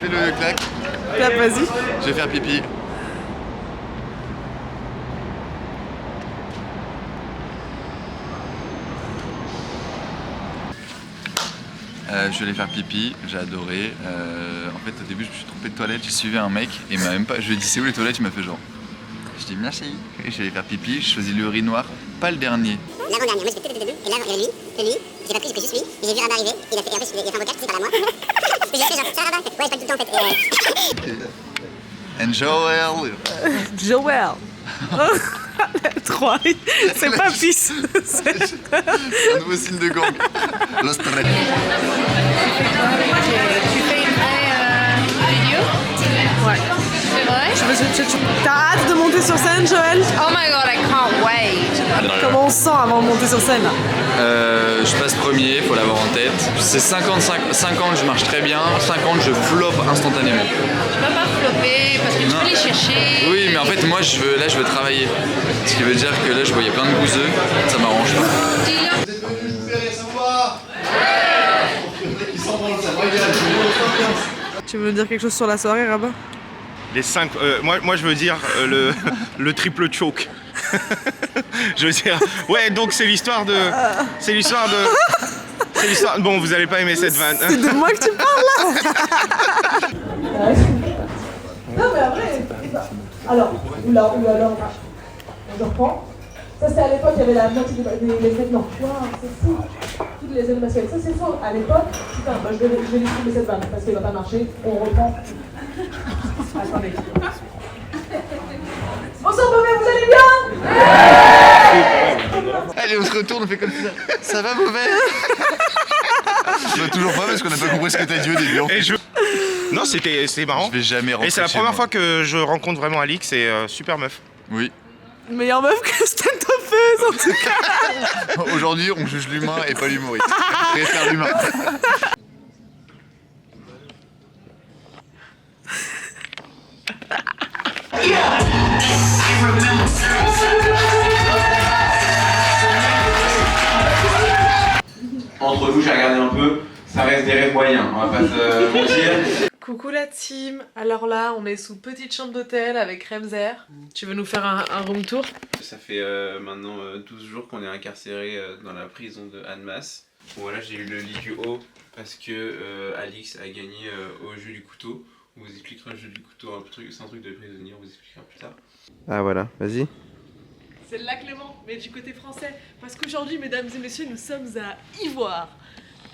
Fais le claque. Clap, vas-y. Je vais faire pipi. Je vais aller faire pipi, j'ai adoré. En fait, au début, je me suis trompé de toilette, j'ai suivi un mec et il m'a même pas. Je lui ai dit c'est où les toilettes, il m'a fait genre. Je dis merci. Et je vais aller faire pipi, je choisis le urinoir, pas le dernier. L'avant-dernier, moi j'ai fait tout, et là il y avait lui, j'ai pas pris, j'ai pris juste lui, et j'ai vu Rabat arriver, et en plus il a fait un vocal, je sais pas à moi. Et j'ai fait genre, ça Rabat, ouais, pas tout le temps en fait. And Joel. Joel. La 3, c'est pas pisse. Un nouveau signe de gang. Los Tres. Tu fais une vraie vidéo? Ouais. C'est vrai? T'as hâte de monter sur scène, Joël? Oh my god, I can't wait! Comment on se sent avant de monter sur scène là? Je passe premier, faut l'avoir en tête. C'est 50, je marche très bien, 50 je floppe instantanément. Tu vas pas flopper parce que tu peux les chercher. Oui mais en fait moi je veux travailler. Ce qui veut dire que là je voyais plein de bouseux, ça m'arrange pas. Dis-le. Vous êtes venus vous faire savoir. Ils s'en vont, ça va. Tu veux dire quelque chose sur la soirée, Rabat? Les 5, moi je veux dire le triple choke. Je veux dire, ouais donc c'est l'histoire de... Bon vous allez pas aimer cette vanne. C'est de moi que tu parles là. Non mais après, alors, je reprends. Ça c'est à l'époque, il y avait la moitié des fêtes nocturnes, c'est fou. Toutes les animations, ça c'est faux. À l'époque, putain, bah, je vais distribuer cette vanne parce qu'elle va pas marcher. On reprend. Attendez. Bonsoir, Beauvais, vous allez bien? Allez on se retourne, on fait comme ça. Ça va mauvais? Toujours pas parce qu'on n'a pas compris ce que t'as dit au début. Et non c'était marrant. Je vais jamais rentrer. Et c'est la chez première moi. fois que je rencontre vraiment Alix, c'est super meuf. Oui. Meilleure meuf que stand-uppeuse en tout cas. Aujourd'hui on juge l'humain et pas l'humoriste. Je préfère l'humain. Entre nous, j'ai regardé un peu, ça reste des rêves moyens, on va pas se mentir. Coucou la team, alors là on est sous petite chambre d'hôtel avec Remzer. Tu veux nous faire un room tour? Ça fait maintenant 12 jours qu'on est incarcéré dans la prison de Annemasse. Bon voilà, j'ai eu le lit du haut parce que Alix a gagné au jeu du couteau. On vous expliquera le jeu du couteau, c'est un truc de prisonnier, on vous expliquera plus tard. Ah voilà, vas-y. C'est le lac Léman, mais du côté français. Parce qu'aujourd'hui, mesdames et messieurs, nous sommes à Ivoire.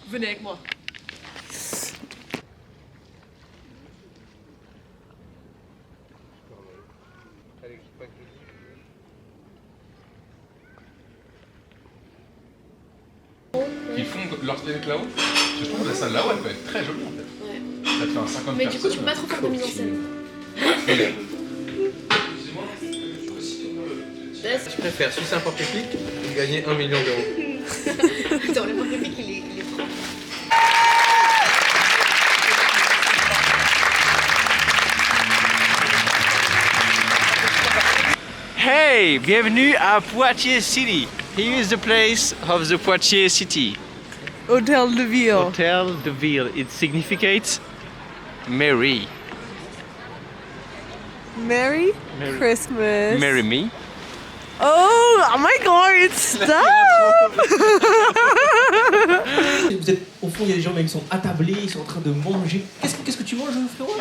Venez avec moi. Ils font leur scénique là-haut. Je trouve que la salle là-haut elle peut être très jolie en fait. Ouais. Ça te fait un 50 Mais du coup, personnes. tu peux pas trop faire de mise en scène. Je préfère sucer un porte-clic et gagner 1 million d'euros. Attends, le porte-clic il est propre. Hey, bienvenue à Poitiers City. Here is the place of the Poitiers City. Hôtel de Ville. Hotel de Ville. It significates Mary. Merry Christmas. Marry me. Oh my god, stop. Vous êtes au fond, il y a des gens même qui sont attablés, ils sont en train de manger. Qu'est-ce que tu manges, frérot?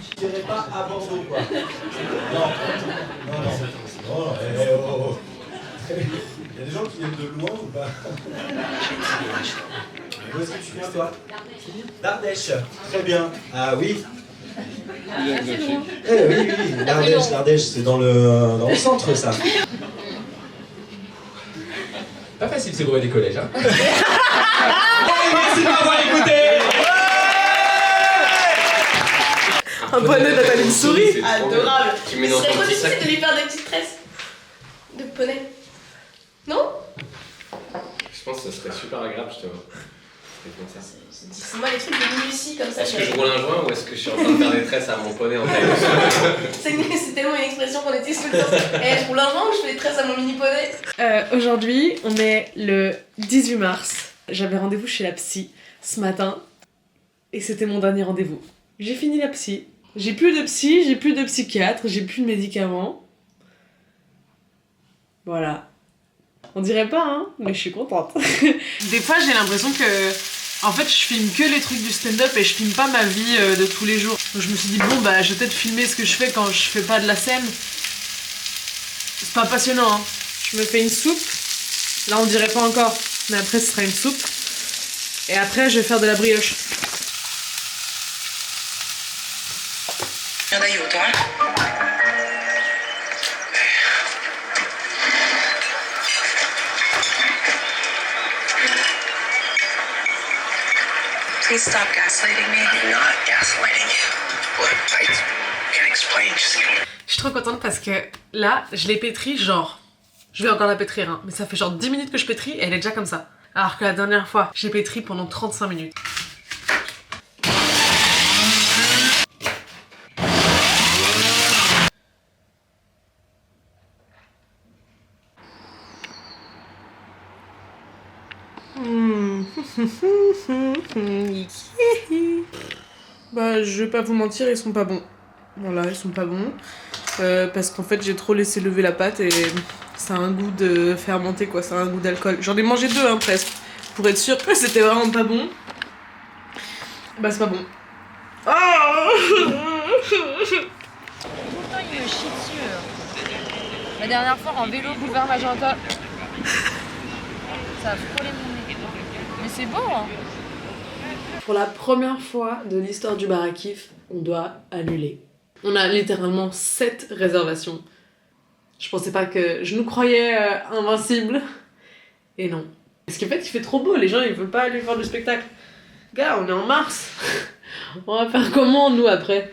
Je dirais pas à Bordeaux, quoi. Non. Il y a des gens qui viennent de loin ou pas? Où est-ce que tu viens, toi? D'Ardèche. Très bien. Ah oui. Oui, l'Ardèche, c'est dans le centre, ça. Pas facile ces brevets des collèges hein. Merci de m'avoir écouté. Un poney d'attaler une souris. Adorable. Tu mets Ce dans serait ton trop petit difficile sac. de lui faire des petites tresses de poney. Non? Je pense que ça serait super agréable, je te vois. C'est moi les trucs de minutie comme ça. Est-ce que je roule un joint ou est-ce que je suis en train de faire des tresses à mon poney en taille? C'est tellement une expression qu'on utilise tout le temps. Eh, je roule un joint ou je fais des tresses à mon mini poney? Aujourd'hui, on est le 18 mars. J'avais rendez-vous chez la psy ce matin et c'était mon dernier rendez-vous. J'ai fini la psy. J'ai plus de psy, j'ai plus de psychiatre, j'ai plus de médicaments. Voilà. On dirait pas, hein, mais je suis contente. Des fois, j'ai l'impression que, en fait, je filme que les trucs du stand-up et je filme pas ma vie de tous les jours. Donc je me suis dit, bon, bah, je vais peut-être filmer ce que je fais quand je fais pas de la scène. C'est pas passionnant, hein. Je me fais une soupe. Là, on dirait pas encore, mais après, ce sera une soupe. Et après, je vais faire de la brioche. D'aiuto, Please stop gaslighting me. I'm not gaslighting you. What? I can't explain. Just Je suis trop contente parce que là, je l'ai pétrie genre... Je vais encore la pétrir, hein, mais ça fait genre 10 minutes que je pétris et elle est déjà comme ça. Alors que la dernière fois, j'ai pétri pendant 35 minutes. Bah, je vais pas vous mentir, ils sont pas bons. Voilà, ils sont pas bons. Parce qu'en fait, j'ai trop laissé lever la pâte et ça a un goût de fermenté, quoi. Ça a un goût d'alcool. J'en ai mangé 2, hein, presque. Pour être sûre que c'était vraiment pas bon. Bah, c'est pas bon. Tout le temps, il me chie dessus. La dernière fois, en vélo, boulevard Magenta. Ça a frôlé mon nez. Mais c'est beau, hein. Pour la première fois de l'histoire du bar à kiff, on doit annuler. On a littéralement 7 réservations. Je pensais pas que... Je nous croyais invincibles. Et non. Parce qu'en fait, il fait trop beau, les gens ils veulent pas aller voir du spectacle. Gars, on est en mars. On va faire comment, nous, après?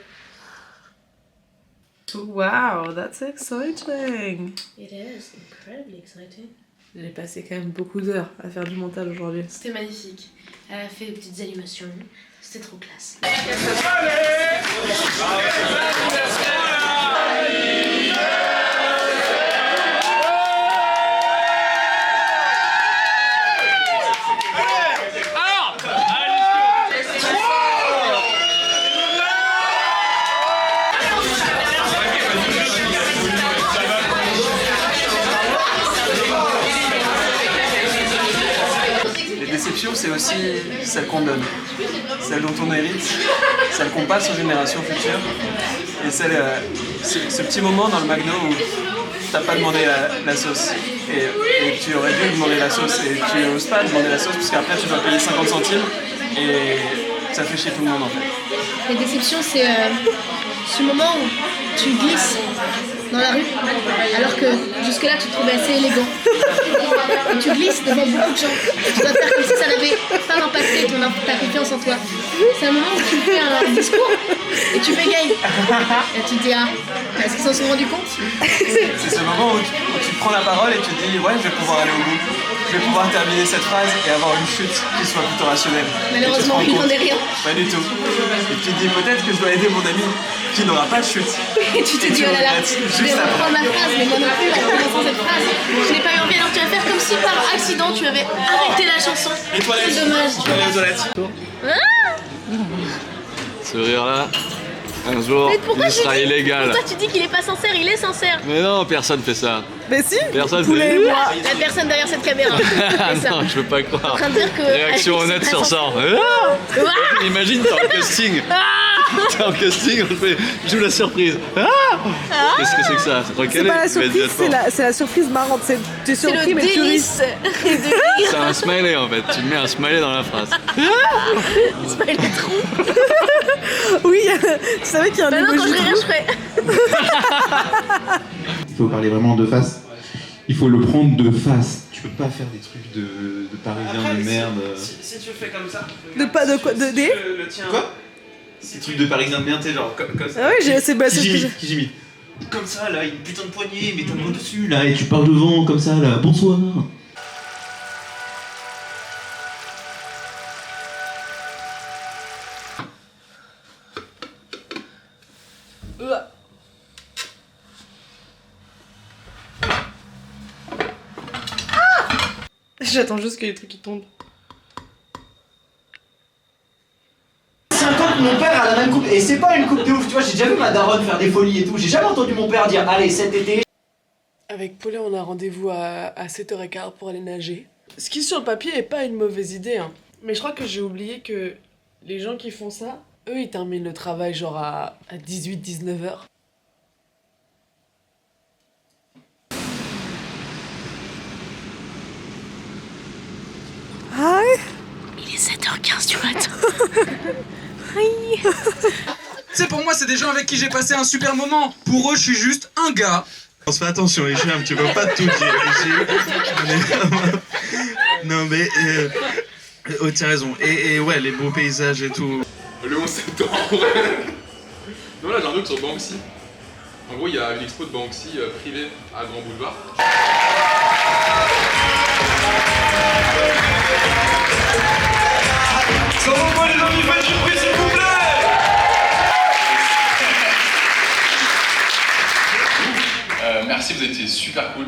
Wow, that's exciting. It is incredibly exciting. J'ai passé quand même beaucoup d'heures à faire du montage aujourd'hui. C'était magnifique. Elle a fait des petites animations. C'était trop classe. C'est aussi celle qu'on donne, celle dont on hérite, celle qu'on passe aux générations futures, et ce petit moment dans le McDo où t'as pas demandé la sauce, et tu aurais dû demander la sauce, et tu n'oses pas demander la sauce, parce qu'après tu dois payer 50 centimes, et ça fait chier tout le monde en fait. La déception, c'est ce moment où tu glisses dans la rue, alors que jusque-là tu te trouvais assez élégant. Et tu glisses devant beaucoup de gens. Et tu dois faire comme si ça n'avait pas impacté ta confiance en toi. C'est un moment où tu fais un discours et tu bégayes. Et tu te dis, ah, est-ce qu'ils s'en sont rendus compte? C'est ce moment où tu prends la parole et tu te dis, ouais, je vais pouvoir aller au bout. Je vais pouvoir terminer cette phrase et avoir une chute qui soit plutôt rationnelle. Malheureusement, il n'en est rien. Pas du tout. Et tu te dis, peut-être que je dois aider mon ami qui n'aura pas de chute. Et tu te dis, oh là là, je vais reprendre ma phrase, mais moi non plus, en commençant cette phrase, je n'ai pas eu envie. Alors tu vas faire comme si par accident tu avais arrêté la chanson. Et toi, c'est dommage. Je vais aller aux toilettes. Ce rire-là, un jour, il sera illégal. Pourquoi tu dis qu'il est pas sincère? Il est sincère. Mais non, personne fait ça. Mais si. Personne Vous fait moi. La personne derrière cette caméra. Non, je peux pas croire. En train de dire que Réaction Alix honnête est sur très ça. Imagine, t'es en casting. T'es en casting, on te fait joue la surprise. Qu'est-ce que c'est que ça? C'est pas la surprise, c'est la surprise marrante. Tu es surpris, mais tu ris. C'est un smiley en fait. Tu mets un smiley dans la phrase. Smiley trou. Oui, tu savais qu'il y a un Bah non, quand je emoji rirais, trou. je ferais. Il faut parler vraiment de face. Il faut le prendre de face. Tu peux pas faire des trucs de parisien de merde. Si tu fais comme ça. De pas de quoi? De des? Le tien. Quoi? Ces trucs de parisien de merde, t'es genre comme ça. Ah ouais, c'est ce que j'ai. Qui j'imite. Comme ça, là, une putain de poignée, mets ta main dessus, là, et tu parles devant, comme ça, là. Bonsoir. J'attends juste qu'il y ait des trucs qui tombent. Si un temps que mon père a la même coupe, et c'est pas une coupe de ouf, tu vois, j'ai déjà vu ma daronne faire des folies et tout, j'ai jamais entendu mon père dire allez cet été. Avec Pauline, on a rendez-vous à 7h15 pour aller nager. Ce qui sur le papier est pas une mauvaise idée, hein. Mais je crois que j'ai oublié que les gens qui font ça, eux ils terminent le travail genre à 18-19h. Hi. Il est 7h15 du matin. Hi. Tu sais, pour moi, c'est des gens avec qui j'ai passé un super moment. Pour eux, je suis juste un gars. On se fait attention, les chiens, tu peux pas tout dire. Non, mais. Oh, t'as raison. Et ouais, les beaux paysages et tout. Le 11 septembre. Non, là, j'ai un truc sur Banksy. En gros, il y a une expo de Banksy privée à Grand Boulevard. Ça va pas, les amis, faites du bruit, s'il vous plaît. Merci, vous étiez super cool.